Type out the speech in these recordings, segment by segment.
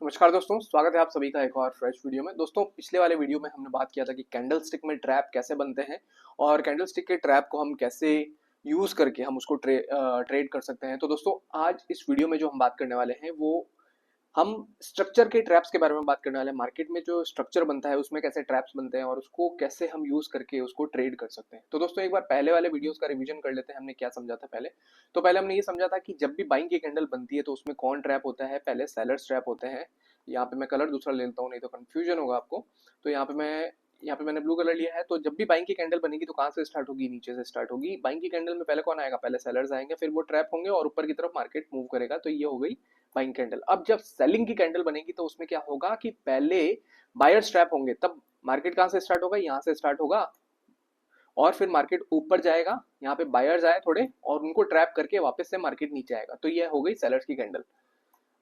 नमस्कार दोस्तों, स्वागत है आप सभी का एक और फ्रेश वीडियो में। दोस्तों, पिछले वाले वीडियो में हमने बात किया था कि कैंडल स्टिक में ट्रैप कैसे बनते हैं और कैंडल स्टिक के ट्रैप को हम कैसे यूज करके हम उसको ट्रेड कर सकते हैं। तो दोस्तों, आज इस वीडियो में जो हम बात करने वाले हैं वो हम स्ट्रक्चर के ट्रैप्स के बारे में बात करने वाले हैं। मार्केट में जो स्ट्रक्चर बनता है उसमें कैसे ट्रैप्स बनते हैं और उसको कैसे हम यूज करके उसको ट्रेड कर सकते हैं। तो दोस्तों, एक बार पहले वाले वीडियोस का रिवीजन कर लेते हैं। हमने क्या समझा था पहले। तो पहले हमने ये समझा था कि जब भी बाइंग की कैंडल बनती है तो उसमें कौन ट्रैप होता है। पहले सेलर्स ट्रैप होते हैं। यहाँ पे मैं कलर दूसरा ले लेता हूँ, नहीं तो कंफ्यूजन होगा आपको। तो यहाँ पे मैंने ब्लू कलर लिया है। तो जब भी बाइंग की कैंडल बनेगी तो कहाँ से स्टार्ट होगी? नीचे से स्टार्ट होगी। बाइंग की कैंडल में पहले कौन आएगा? पहले सेलर्स आएंगे, फिर वो ट्रैप होंगे और ऊपर की तरफ मार्केट मूव करेगा। तो ये हो गई बाइंग कैंडल। अब जब सेलिंग की कैंडल बनेगी तो उसमें क्या होगा कि पहले बायर्स ट्रैप होंगे। तब मार्केट कहाँ से स्टार्ट होगा? यहाँ से स्टार्ट होगा और फिर मार्केट ऊपर जाएगा। यहाँ पे बायर्स आए थोड़े और उनको ट्रैप करके वापस से मार्केट नीचे आएगा। तो ये हो गई सेलर्स की कैंडल।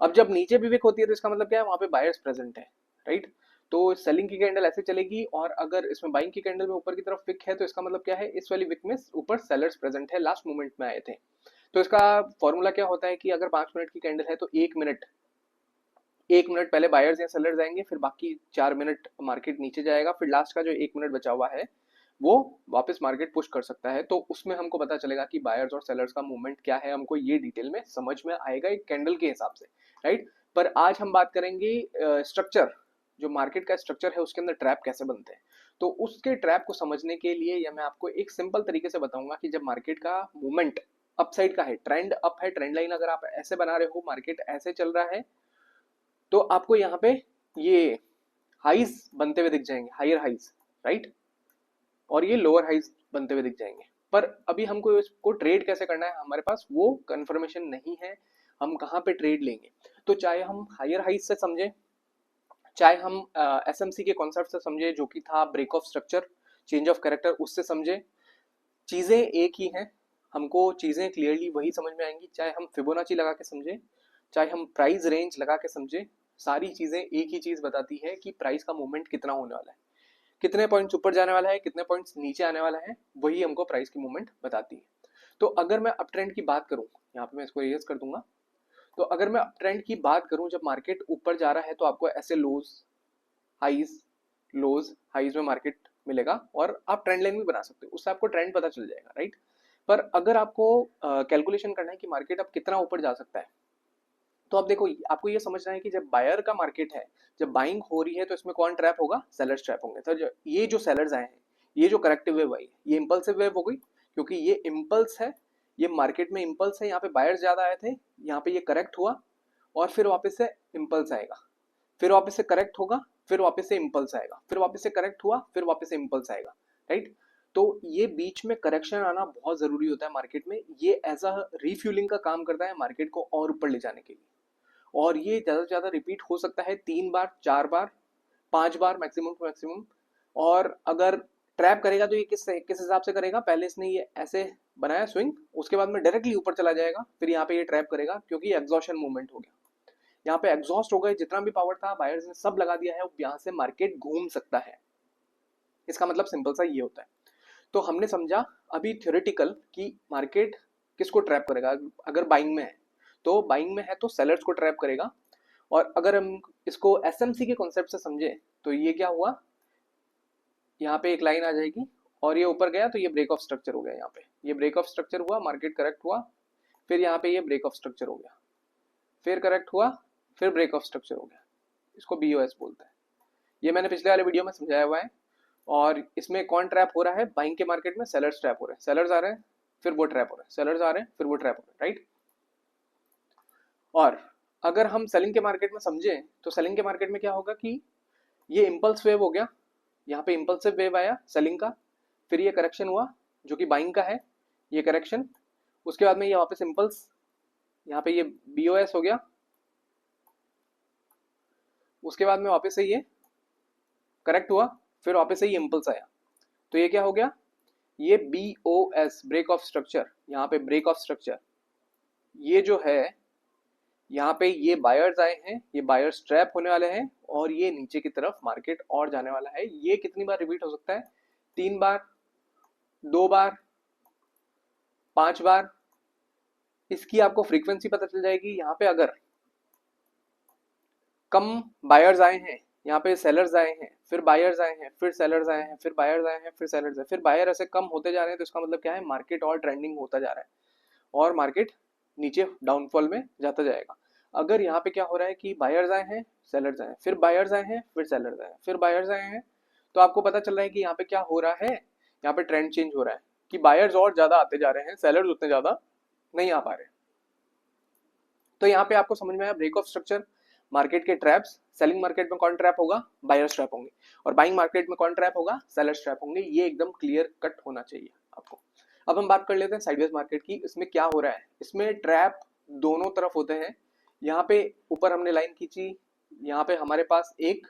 अब जब नीचे भी विक होती है तो इसका मतलब क्या है? वहां पे बायर्स प्रेजेंट है, राइट। तो सेलिंग की कैंडल ऐसे चलेगी और अगर इसमें बाइंग की कैंडल में ऊपर की तरफ विक है तो इसका मतलब क्या है? इस वाली विक में ऊपर सेलर्स प्रेजेंट है, लास्ट मोमेंट में आए थे। तो इसका फॉर्मूला क्या होता है कि अगर 5 मिनट की कैंडल है तो 1 मिनट पहले बायर्स या सेलर्स आएंगे, फिर बाकी 4 मिनट मार्केट नीचे जाएगा, फिर लास्ट का जो 1 मिनट बचा हुआ है वो वापस मार्केट पुश कर सकता है। तो उसमें हमको पता चलेगा कि बायर्स और सेलर्स का मूवमेंट क्या है। हमको ये डिटेल में समझ में आएगा एक कैंडल के हिसाब से, राइट। पर आज हम बात करेंगे स्ट्रक्चर, जो मार्केट का स्ट्रक्चर है उसके अंदर ट्रैप कैसे बनते हैं। तो उसके ट्रैप को समझने के लिए या मैं आपको एक सिंपल तरीके से बताऊंगा कि जब मार्केट का मूवमेंट अपसाइड का है, ट्रेंड अप है, ट्रेंड लाइन अगर आप ऐसे बना रहे हो, मार्केट ऐसे चल रहा है, तो आपको यहाँ पे ये हाइज बनते हुए दिख जाएंगे, हायर हाइज, राइट। और ये लोअर हाइज बनते हुए दिख जाएंगे। पर अभी हमको इसको ट्रेड कैसे करना है, हमारे पास वो कंफर्मेशन नहीं है। हम कहाँ पे ट्रेड लेंगे? तो चाहे हम हायर हाइज से समझे, चाहे हम एसएमसी के कॉन्सेप्ट से समझे जो कि था break of structure, change of character, उससे समझे, चीजें एक ही हैं। हमको चीजें क्लियरली वही समझ में आएंगी। चाहे हम फिबोनाची लगा के समझे, चाहे हम प्राइस रेंज लगा के समझे, सारी चीजें एक ही चीज बताती है कि प्राइस का मूवमेंट कितना होने वाला है, कितने पॉइंट्स ऊपर जाने वाला है, कितने पॉइंट्स नीचे आने वाला है। वही हमको प्राइस की मूवमेंट बताती है। तो अगर मैं अप ट्रेंड की बात करूं, यहाँ पे मैं इसको इरेज कर दूंगा। तो अगर मैं अप ट्रेंड की बात करूं, जब मार्केट ऊपर जा रहा है तो आपको ऐसे लोज हाइज, लोज हाइज में मार्केट मिलेगा और आप ट्रेंड लाइन भी बना सकते हो, उससे आपको ट्रेंड पता चल जाएगा, राइट। पर अगर आपको कैलकुलेशन करना है कि मार्केट अब कितना ऊपर जा सकता है, तो अब देखो, आपको ये समझना है कि जब बायर का मार्केट है, जब बाइंग हो रही है, तो इसमें कौन ट्रैप होगा? सेलर्स ट्रैप होंगे। तो ये जो सेलर्स आए हैं, ये जो करेक्टिव वेव आई, ये इंपल्सिव वेव हो गई, क्योंकि ये इम्पल्स है, ये मार्केट में इम्पल्स है। यहाँ पे बायर्स ज्यादा आए थे, यहाँ पे ये करेक्ट हुआ और फिर वापस से इम्पल्स आएगा, फिर वापस से करेक्ट होगा, फिर वापस से इम्पल्स आएगा, फिर वापस से करेक्ट हुआ, फिर वापस से इम्पल्स आएगा, राइट। तो ये बीच में करेक्शन आना बहुत जरूरी होता है मार्केट में। ये एज अ रिफ्यूलिंग का काम करता है मार्केट को और ऊपर ले जाने के लिए। और ये ज्यादा से ज्यादा रिपीट हो सकता है 3 बार, 4 बार, 5 बार मैक्सिमम टू मैक्सिमम। और अगर ट्रैप करेगा तो ये किस किस हिसाब से करेगा? पहले इसने ये ऐसे बनाया स्विंग, उसके बाद में डायरेक्टली ऊपर चला जाएगा, फिर यहाँ पे ये ट्रैप करेगा क्योंकि एग्जॉशन मूवमेंट हो गया। यहाँ पे एग्जॉस्ट हो गए, जितना भी पावर था बायर्स ने सब लगा दिया है। अब यहाँ से मार्केट घूम सकता है। इसका मतलब सिंपल सा ये होता है। तो हमने समझा अभी थ्योरेटिकल कि मार्केट किसको ट्रैप करेगा। अगर बाइंग में है तो बाइंग में है तो सेलर्स को ट्रैप करेगा। और अगर हम इसको एसएमसी के कॉन्सेप्ट से समझे तो ये क्या हुआ, यहाँ पे एक लाइन आ जाएगी और ये ऊपर गया तो ये ब्रेक ऑफ स्ट्रक्चर हो गया। यहाँ पे ये ब्रेक ऑफ स्ट्रक्चर हुआ, मार्केट करेक्ट हुआ, फिर यहाँ पे ये ब्रेक ऑफ स्ट्रक्चर हो गया, फिर करेक्ट हुआ, फिर ब्रेक ऑफ स्ट्रक्चर हो गया। इसको बीओएस बोलते हैं। ये मैंने पिछले वाले वीडियो में समझाया हुआ है। और इसमें कौन ट्रैप हो रहा है? बाइंग के मार्केट में सेलर्स ट्रैप हो रहे हैं, सेलर्स आ रहे हैं, फिर वो ट्रैप हो रहे हैं, सेलर्स आ रहे हैं, फिर वो ट्रैप हो रहे हैं, राइट। और अगर हम सेलिंग के मार्केट में समझें तो सेलिंग के मार्केट में क्या होगा कि ये इम्पल्स वेव हो गया, यहाँ पे इम्पल्सिव वेव आया सेलिंग का, फिर ये करेक्शन हुआ जो कि बाइंग का है, ये करेक्शन, उसके बाद में ये वापस इम्पल्स, यहाँ पे ये बीओएस हो गया, उसके बाद में वापस से ये करेक्ट हुआ, फिर वापस से ये इम्पल्स आया। तो ये क्या हो गया? ये बीओएस, ब्रेक ऑफ स्ट्रक्चर। यहाँ पे ब्रेक ऑफ स्ट्रक्चर, ये जो है यहाँ पे ये बायर्स आए हैं, ये बायर्स ट्रैप होने वाले हैं और ये नीचे की तरफ मार्केट और जाने वाला है। ये कितनी बार रिपीट हो सकता है? 3 बार, 2 बार, 5 बार। इसकी आपको फ्रीक्वेंसी पता चल जाएगी। यहाँ पे अगर कम बायर्स आए हैं, यहाँ पे सेलर्स आए हैं, फिर बायर्स आए हैं, फिर सेलर्स आए हैं, फिर बायर्स आए हैं, फिर सेलर्स आए, फिर बायर ऐसे कम होते जा रहे हैं, तो इसका मतलब क्या है, मार्केट और ट्रेंडिंग होता जा रहा है और मार्केट नीचे डाउनफॉल में जाता जाएगा। अगर यहाँ पे क्या हो रहा है कि बायर्स आए हैं, सेलर्स आए हैं, फिर बायर्स आए हैं, फिर सेलर्स आए हैं, फिर बायर्स आए हैं, तो आपको पता चल रहा है कि यहाँ पे क्या हो रहा है, यहाँ पे ट्रेंड चेंज हो रहा है कि बायर्स और ज्यादा आते जा रहे हैं, सेलर्स उतने ज्यादा नहीं आ पा रहे। तो यहाँ पे आपको समझ में आया ब्रेक ऑफ स्ट्रक्चर, मार्केट के ट्रैप्स। सेलिंग मार्केट में कौन ट्रैप होगा, बायर्स ट्रैप होंगे, और बाइंग मार्केट में कौन ट्रैप होगा, सेलर्स ट्रैप होंगे। ये एकदम क्लियर कट होना चाहिए आपको। अब हम बात कर लेते हैं साइडवेज मार्केट की। इसमें क्या हो रहा है, इसमें ट्रैप दोनों तरफ होते हैं। यहाँ पे ऊपर हमने लाइन खींची, यहाँ पे हमारे पास एक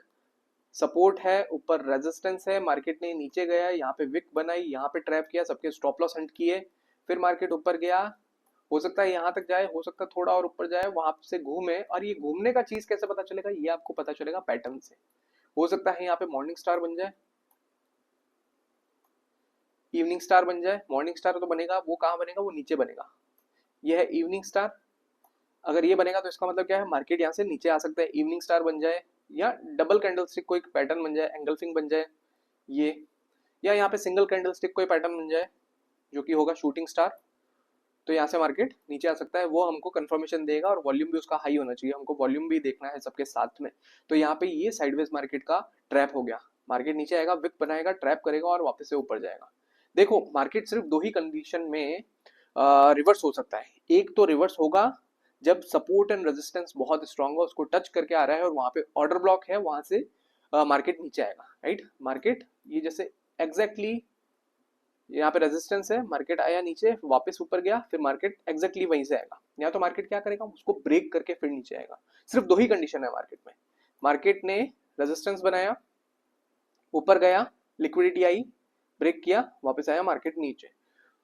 सपोर्ट है, ऊपर रेजिस्टेंस है, मार्केट ने नीचे गया, यहाँ पे विक बनाई, यहाँ पे ट्रैप किया, सबके स्टॉप लॉस हंट किए, फिर मार्केट ऊपर गया, हो सकता है यहाँ तक जाए, हो सकता है थोड़ा और ऊपर जाए, वहां से घूमे। और ये घूमने का चीज कैसे पता चलेगा, ये आपको पता चलेगा पैटर्न से। हो सकता है यहाँ पे मॉर्निंग स्टार बन जाए, इवनिंग स्टार बन जाए। मॉर्निंग स्टार तो बनेगा, वो कहाँ बनेगा, वो नीचे बनेगा, ये है इवनिंग स्टार। अगर ये बनेगा तो इसका मतलब क्या है, मार्केट यहाँ से नीचे आ सकता है, इवनिंग स्टार बन जाए, या डबल कैंडल स्टिक कोई पैटर्न बन जाए, एंगल्फिंग बन जाए ये, या यहाँ पे सिंगल कैंडल स्टिक कोई पैटर्न बन जाए जो कि होगा शूटिंग स्टार। तो यहाँ से मार्केट नीचे आ सकता है, वो हमको कंफर्मेशन देगा, और वॉल्यूम भी उसका हाई होना चाहिए, हमको वॉल्यूम भी देखना है सबके साथ में। तो यहाँ पे ये साइडवेज मार्केट का ट्रैप हो गया, मार्केट नीचे आएगा, विक बनाएगा, ट्रैप करेगा और वापस से ऊपर जाएगा। देखो मार्केट सिर्फ दो ही कंडीशन में रिवर्स हो सकता है। एक तो रिवर्स होगा जब सपोर्ट एंड रेजिस्टेंस बहुत स्ट्रांग हो, उसको टच करके आ रहा है और वहां पे ऑर्डर ब्लॉक है, वहां से मार्केट नीचे आएगा, राइट। मार्केट ये जैसे एग्जैक्टली यहाँ पे रेजिस्टेंस है, मार्केट आया नीचे, वापस ऊपर गया, फिर मार्केट एग्जैक्टली वहीं से आएगा। या तो मार्केट क्या करेगा, उसको ब्रेक करके फिर नीचे आएगा। सिर्फ दो ही कंडीशन है मार्केट में। मार्केट ने रेजिस्टेंस बनाया, ऊपर गया, लिक्विडिटी आई, ब्रेक किया, वापस आया, मार्केट नीचे।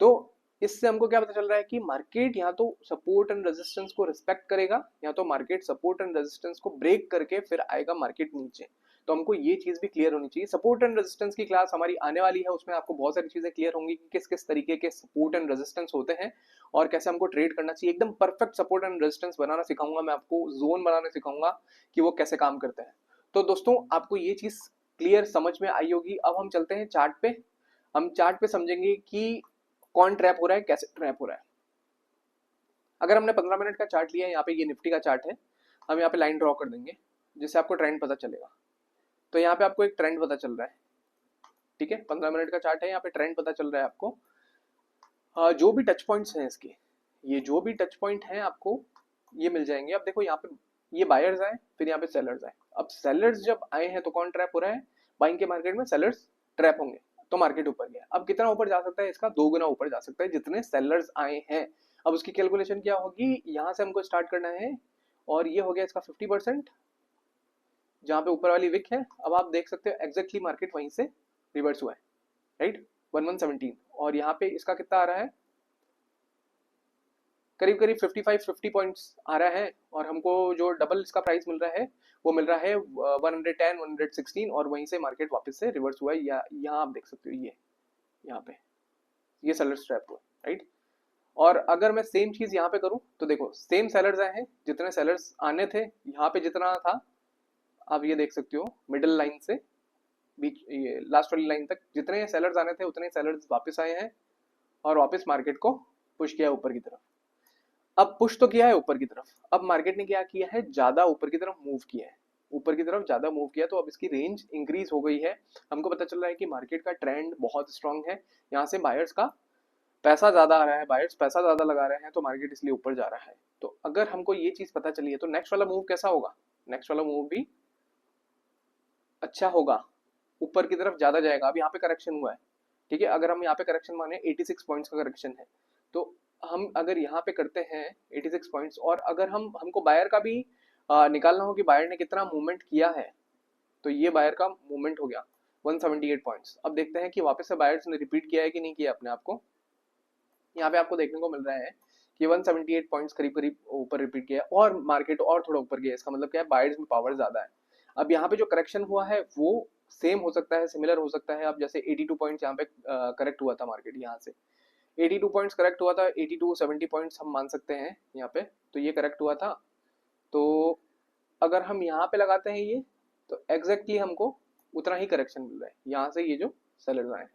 तो इससे हमको क्या पता चल रहा है कि मार्केट या तो सपोर्ट एंड रेजिस्टेंस को रिस्पेक्ट करेगा, या तो मार्केट सपोर्ट एंड रेजिस्टेंस को ब्रेक करके फिर आएगा मार्केट नीचे। तो हमको ये चीज भी क्लियर होनी चाहिए। सपोर्ट एंड रेजिस्टेंस की क्लास हमारी आने वाली है, उसमें आपको बहुत सारी चीजें क्लियर होंगी कि किस किस तरीके के सपोर्ट एंड रेजिस्टेंस होते हैं और कैसे हमको ट्रेड करना चाहिए। एकदम परफेक्ट सपोर्ट एंड रेजिस्टेंस बनाना सिखाऊंगा मैं आपको, जोन बनाना सिखाऊंगा कि वो कैसे काम करते हैं। तो दोस्तों आपको ये चीज क्लियर समझ में आई होगी। अब हम चलते हैं चार्ट पे। हम चार्ट पे समझेंगे कि कौन ट्रैप हो रहा है, कैसे ट्रैप हो रहा है। अगर हमने 15 मिनट का चार्ट लिया है, यहाँ पे ये निफ्टी का चार्ट है, हम यहाँ पे लाइन ड्रॉ कर देंगे जिससे आपको ट्रेंड पता चलेगा। तो यहाँ पे आपको एक ट्रेंड पता चल रहा है, ठीक है, 15 मिनट का चार्ट है, यहाँ पे ट्रेंड पता चल रहा है आपको। जो भी टच पॉइंट्स हैं इसके, ये जो भी टच पॉइंट हैं आपको ये मिल जाएंगे। अब देखो यहाँ पे ये बायर्स आए, फिर यहाँ पे सेलर्स आए। अब सेलर्स जब आए हैं तो कौन ट्रैप हो रहा है, बाइंग के मार्केट में सेलर्स ट्रैप होंगे, तो मार्केट ऊपर गया। अब कितना ऊपर जा सकता है, इसका 2 गुना ऊपर जा सकता है जितने सेलर्स आए हैं। अब उसकी कैलकुलेशन क्या होगी, यहाँ से हमको स्टार्ट करना है, और ये हो गया इसका 50%, जहाँ पे ऊपर वाली विक है। अब आप देख सकते हो एग्जैक्टली मार्केट वहीं से रिवर्स हुआ है, राइट, 1117। और यहाँ पे इसका कितना आ रहा है, करीब करीब 55-50 पॉइंट्स आ रहा है, और हमको जो डबल इसका प्राइस मिल रहा है वो मिल रहा है 110 116, और वहीं से मार्केट वापस से रिवर्स हुआ है। या यहाँ आप देख सकते हो ये, यहाँ पे ये सेलर्स ट्रैप हुआ, राइट। और अगर मैं सेम चीज यहाँ पे करूँ तो देखो सेम सेलर्स आए हैं, जितने सेलर्स आने थे यहाँ पे जितना था, आप ये देख सकते हो मिडिल लाइन से बीच ये लास्ट वाली लाइन तक जितने सेलर्स आने थे उतने सेलर्स वापस आए हैं, और वापस मार्केट को पुश किया ऊपर की तरफ। अब पुश तो किया है ऊपर की तरफ, अब मार्केट ने क्या किया है, ज्यादा ऊपर की तरफ मूव किया है, ऊपर की तरफ ज्यादा मूव किया, तो अब इसकी रेंज इंक्रीज हो गई है। हमको पता चल रहा है कि मार्केट का ट्रेंड बहुत स्ट्रांग है, यहाँ से बायर्स का पैसा ज्यादा आ रहा है, बायर्स पैसा ज्यादा लगा रहे हैं, तो मार्केट इसलिए ऊपर जा रहा है। तो अगर हमको ये चीज पता चली है तो नेक्स्ट वाला मूव कैसा होगा, नेक्स्ट वाला मूव भी अच्छा होगा, ऊपर की तरफ ज्यादा जाएगा। अब यहाँ पे करेक्शन हुआ है, ठीक है, अगर हम यहाँ पे करेक्शन माने 86 पॉइंट्स का करेक्शन है, तो हम अगर यहाँ पे करते हैं 86 पॉइंट्स, और अगर हमको बायर का भी निकालना हो कि बायर ने कितना मूवमेंट किया है, तो ये बायर का मूवमेंट हो गया 178 पॉइंट्स। अब देखते हैं कि वापस से बायर्स ने रिपीट किया है कि नहीं किया अपने आप को। यहाँ पे आपको देखने को मिल रहा है कि 178 पॉइंट्स करीब करीब ऊपर रिपीट किया है, और मार्केट और थोड़ा ऊपर गया। इसका मतलब क्या है, बायर्स में पावर ज्यादा है। अब यहाँ पे जो करेक्शन हुआ है वो सेम हो सकता है, सिमिलर हो सकता है। अब जैसे 82 पॉइंट्स यहाँ पे करेक्ट हुआ था मार्केट, यहाँ से 82 पॉइंट्स करेक्ट हुआ था, 82 70 पॉइंट्स हम मान सकते हैं यहाँ पे, तो ये करेक्ट हुआ था। तो अगर हम यहाँ पे लगाते हैं ये, तो एग्जैक्टली हमको उतना ही करेक्शन मिल रहा है यहाँ से, ये जो सेलर्स आए हैं,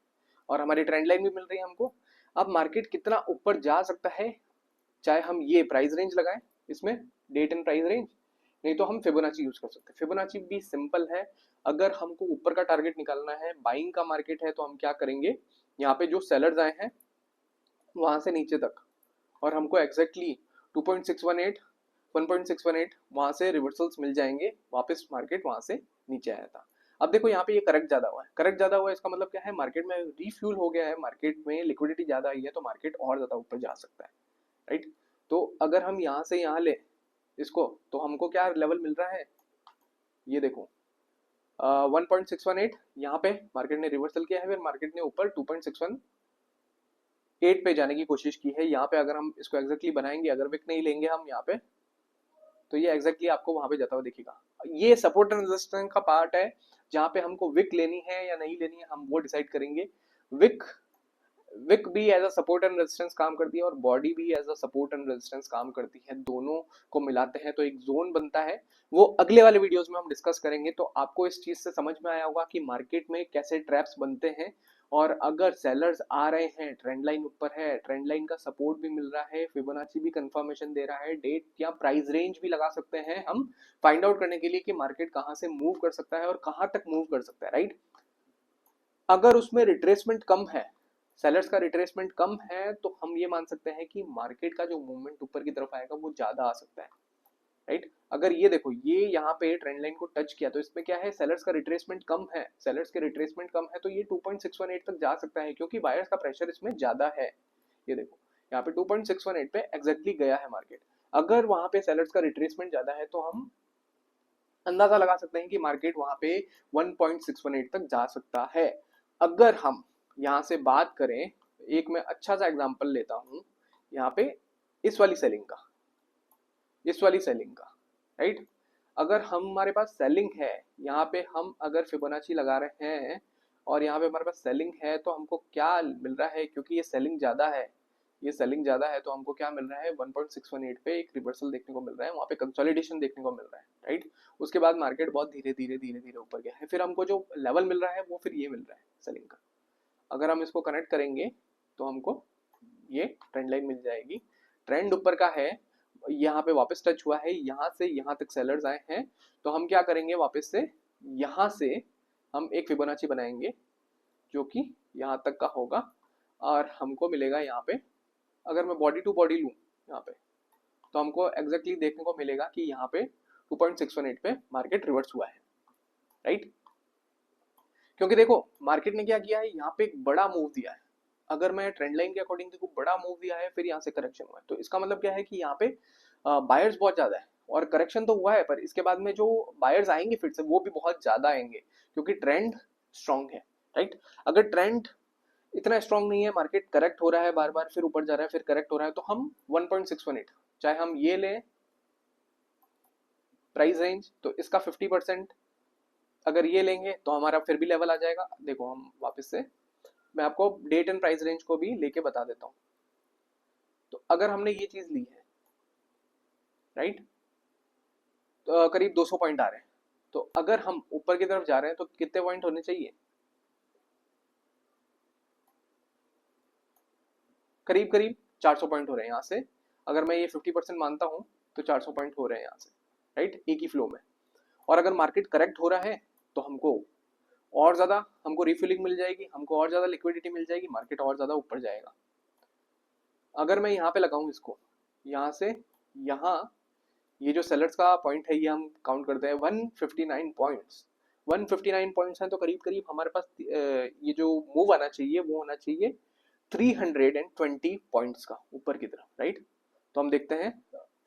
और हमारी ट्रेंड लाइन भी मिल रही है हमको। अब मार्केट कितना ऊपर जा सकता है, चाहे हम ये प्राइस रेंज लगाएं इसमें, डेट एंड प्राइस रेंज, नहीं तो हम फिबोनाची यूज कर सकते हैं। फिबोनाची भी सिंपल है। अगर हमको ऊपर का टारगेट निकालना है, बाइंग का मार्केट है, तो हम क्या करेंगे, यहाँ पे जो सेलर्स आए हैं वहां से नीचे तक, और हमको एग्जैक्टली 2.618 1.618 वहां से रिवर्सल्स मिल जाएंगे, वापस मार्केट वहां से नीचे आया था। अब देखो यहाँ पे ये करेक्ट ज्यादा हुआ है, करेक्ट ज्यादा हुआ है, इसका मतलब क्या है, मार्केट में रीफ्यूल हो गया है, मार्केट में लिक्विडिटी ज्यादा आई है, तो मार्केट और ज्यादा ऊपर जा सकता है, राइट। तो अगर हम यहाँ से यहाँ ले इसको, तो हमको क्या लेवल मिल रहा है, ये देखो 1.618, यहाँ पे मार्केट ने रिवर्सल किया है, फिर मार्केट ने ऊपर 2.618 पे जाने की कोशिश की है। यहाँ पे अगर हम इसको एग्जैक्टली बनाएंगे, अगर विक नहीं लेंगे हम यहाँ पे, तो ये एग्जैक्टली आपको वहां पे जाता हुआ दिखेगा। ये सपोर्ट एंड रेजिस्टेंस का पार्ट है, जहाँ पे हमको विक लेनी है या नहीं लेनी है हम वो डिसाइड करेंगे। विक विक भी as a support and resistance काम करती है, और बॉडी भी as a support and resistance काम करती है, दोनों को मिलाते हैं तो एक जोन बनता है। वो अगले वाले वीडियोस में हम डिस्कस करेंगे, तो आपको इस चीज से समझ में आया होगा कि मार्केट में कैसे ट्रैप्स बनते हैं। और अगर सेलर्स आ रहे हैं, ट्रेंड लाइन ऊपर है, ट्रेंड लाइन का सपोर्ट भी मिल रहा है, फिबोनाची भी कंफर्मेशन दे रहा है, डेट या प्राइस रेंज भी लगा सकते हैं हम फाइंड आउट करने के लिए कि मार्केट कहां से मूव कर सकता है और कहां तक मूव कर सकता है, राइट। अगर उसमें रिट्रेसमेंट कम है, सेलर्स का रिट्रेसमेंट कम है, तो हम ये मान सकते हैं कि मार्केट का जो मूवमेंट ऊपर की तरफ आएगा वो ज्यादा आ सकता है, राइट। अगर ये देखो, ये यहाँ पे ट्रेंड लाइन को टच किया, तो इसमें क्या है, सेलर्स का रिट्रेसमेंट कम है, सेलर्स के रिट्रेसमेंट कम है, तो ये 2.618 तक जा सकता है, क्योंकि बायर्स का प्रेशर इसमें ज्यादा है। ये देखो यहाँ पे 2.618 पे एग्जैक्टली गया है मार्केट। अगर वहां पे सेलर्स का रिट्रेसमेंट ज्यादा है, तो हम अंदाजा लगा सकते हैं कि मार्केट वहां पे 1.618 तक जा सकता है। अगर हम यहाँ से बात करें, एक मैं अच्छा सा एग्जांपल लेता हूं, यहाँ पे इस वाली सेलिंग का, इस वाली सेलिंग का, राइट। अगर हमारे पास सेलिंग है, यहाँ पे हम अगर फिबोनाची लगा रहे हैं और यहाँ पे हमारे पास सेलिंग है, तो हमको क्या मिल रहा है, क्योंकि ये सेलिंग ज्यादा है, ये सेलिंग ज्यादा है, तो हमको क्या मिल रहा है, 1.618 पे एक रिवर्सल देखने को मिल रहा है, वहाँ पे कंसोलिडेशन देखने को मिल रहा है, राइट। उसके बाद मार्केट बहुत धीरे धीरे धीरे धीरे ऊपर गया है, फिर हमको जो लेवल मिल रहा है वो फिर ये मिल रहा है सेलिंग का। अगर हम इसको कनेक्ट करेंगे तो हमको ये ट्रेंड लाइन मिल जाएगी, ट्रेंड ऊपर का है, यहाँ पे वापस टच हुआ है, यहाँ से यहाँ तक सेलर्स आए हैं, तो हम क्या करेंगे, वापस से यहाँ से हम एक फिबोनाची बनाएंगे जो कि यहाँ तक का होगा, और हमको मिलेगा यहाँ पे, अगर मैं बॉडी टू बॉडी लूँ यहाँ पे, तो हमको एग्जैक्टली देखने को मिलेगा कि यहाँ पे 2.618 पे मार्केट रिवर्स हुआ है, राइट। क्योंकि देखो मार्केट ने क्या किया है, यहाँ पे एक बड़ा मूव दिया है, अगर मैं ट्रेंड लाइन के अकॉर्डिंग देखूं, बड़ा मूव दिया है, फिर यहाँ से करेक्शन हुआ है, तो इसका मतलब क्या है कि यहाँ पे बायर्स बहुत ज्यादा है, और करेक्शन तो हुआ है, पर इसके बाद में जो बायर्स आएंगे फिर से वो भी बहुत ज्यादा आएंगे, क्योंकि ट्रेंड स्ट्रांग है, राइट। अगर ट्रेंड इतना स्ट्रांग नहीं है, मार्केट करेक्ट हो रहा है बार बार, फिर ऊपर जा रहा है, फिर करेक्ट हो रहा है, तो हम 1.618, चाहे हम ये लें प्राइस रेंज, तो इसका 50% अगर ये लेंगे तो हमारा फिर भी लेवल आ जाएगा। देखो हम वापस से, मैं आपको डेट एंड प्राइस रेंज को भी लेके बता देता हूँ। तो अगर हमने ये चीज ली है, राइट, तो करीब 200 पॉइंट आ रहे हैं, तो अगर हम ऊपर की तरफ जा रहे हैं तो कितने पॉइंट होने चाहिए, करीब करीब 400 पॉइंट हो रहे हैं यहाँ से। अगर मैं ये 50% मानता हूँ तो 400 पॉइंट हो रहे हैं यहाँ से, राइट, एक ही फ्लो में। और अगर मार्केट करेक्ट हो रहा है तो हमको और ज्यादा, हमको रिफिलिंग मिल जाएगी, हमको और ज्यादा लिक्विडिटी मिल जाएगी, मार्केट और ज्यादा ऊपर जाएगा। अगर मैं यहाँ पे लगाऊं इसको, यहाँ से यहाँ, ये जो सेलर्स का पॉइंट है ये हम काउंट करते हैं 159 पॉइंट्स, 159 पॉइंट्स हैं, तो करीब करीब हमारे पास ये जो मूव आना चाहिए वो होना चाहिए 320 पॉइंट्स का ऊपर की तरफ, राइट। तो हम देखते हैं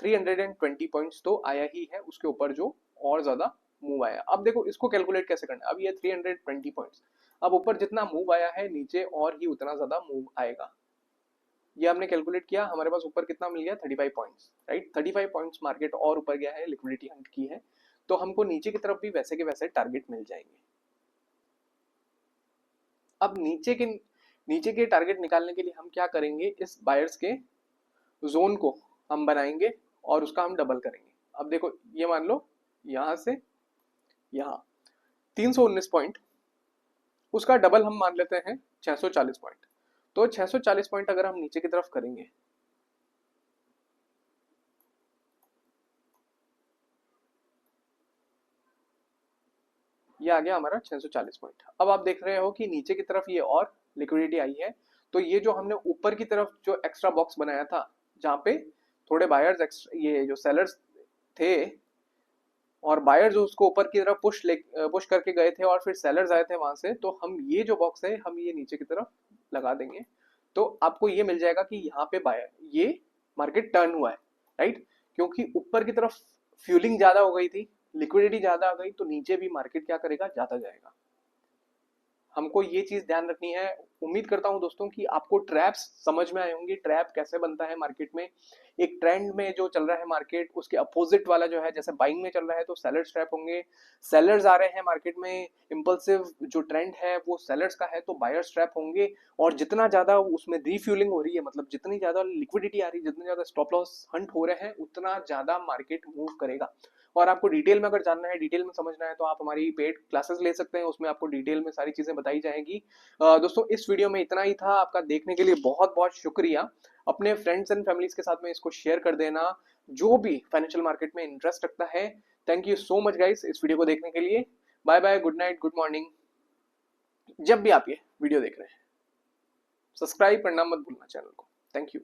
320 पॉइंट्स तो आया ही है, उसके ऊपर जो और ज्यादा मूव आया। अब देखो इसको कैलकुलेट कैसे करना है, अब ये 320 पॉइंट्स, अब ऊपर जितना मूव आया है नीचे और ही उतना ज्यादा मूव आएगा। ये हमने कैलकुलेट किया, हमारे पास ऊपर कितना मिल गया, 35 पॉइंट्स, राइट। 35 पॉइंट्स मार्केट और ऊपर गया है, लिक्विडिटी हंट की है, तो हमको नीचे की तरफ भी वैसे के वैसे टारगेट मिल जाएंगे। अब नीचे के टारगेट निकालने के लिए हम क्या करेंगे, इस बायर्स के जोन को हम बनाएंगे और उसका हम डबल करेंगे। अब देखो ये मान लो यहां से यहाँ 319 पॉइंट, उसका डबल हम मान लेते हैं 640 पॉइंट। तो 640 पॉइंट अगर हम नीचे की तरफ करेंगे, ये आ गया हमारा 640 पॉइंट। अब आप देख रहे हो कि नीचे की तरफ ये और लिक्विडिटी आई है। तो ये जो हमने ऊपर की तरफ जो एक्स्ट्रा बॉक्स बनाया था, जहां पे थोड़े बायर्स, ये जो सेलर्स थे और बायर्स जो उसको ऊपर की तरफ पुश करके गए थे और फिर सेलर्स आए थे वहां से, तो हम ये जो बॉक्स है हम ये नीचे की तरफ लगा देंगे। तो आपको ये मिल जाएगा कि यहाँ पे बायर, ये मार्केट टर्न हुआ है, राइट। क्योंकि ऊपर की तरफ फ्यूलिंग ज्यादा हो गई थी, लिक्विडिटी ज्यादा आ गई, तो नीचे भी मार्केट क्या करेगा, ज्यादा जाएगा। हमको ये चीज ध्यान रखनी है। उम्मीद करता हूं दोस्तों कि आपको ट्रैप्स समझ में आए होंगे, ट्रैप कैसे बनता है मार्केट में। एक ट्रेंड में जो चल रहा है मार्केट, उसके अपोजिट वाला जो है, जैसे बाइंग में चल रहा है तो सेलर्स ट्रैप होंगे, सेलर्स आ रहे हैं मार्केट में, इंपल्सिव जो ट्रेंड है वो सेलर्स का है तो बायर्स ट्रैप होंगे। और जितना ज्यादा उसमें रीफ्यूलिंग हो रही है, मतलब जितनी ज्यादा लिक्विडिटी आ रही है, जितने ज्यादा स्टॉप लॉस हंट हो रहे हैं, उतना ज्यादा मार्केट मूव करेगा। और आपको डिटेल में अगर जानना है, डिटेल में समझना है, तो आप हमारी पेड क्लासेस ले सकते हैं, उसमें आपको डिटेल में सारी चीजें बताई जाएंगी। दोस्तों इस वीडियो में इतना ही था। आपका देखने के लिए बहुत बहुत शुक्रिया। अपने फ्रेंड्स एंड फैमिलीज के साथ में इसको शेयर कर देना, जो भी फाइनेंशियल मार्केट में इंटरेस्ट रखता है। Thank you so much guys इस वीडियो को देखने के लिए। Bye bye, good night, good morning. जब भी आप ये वीडियो देख रहे हैं, सब्सक्राइब करना मत भूलना चैनल को। Thank you.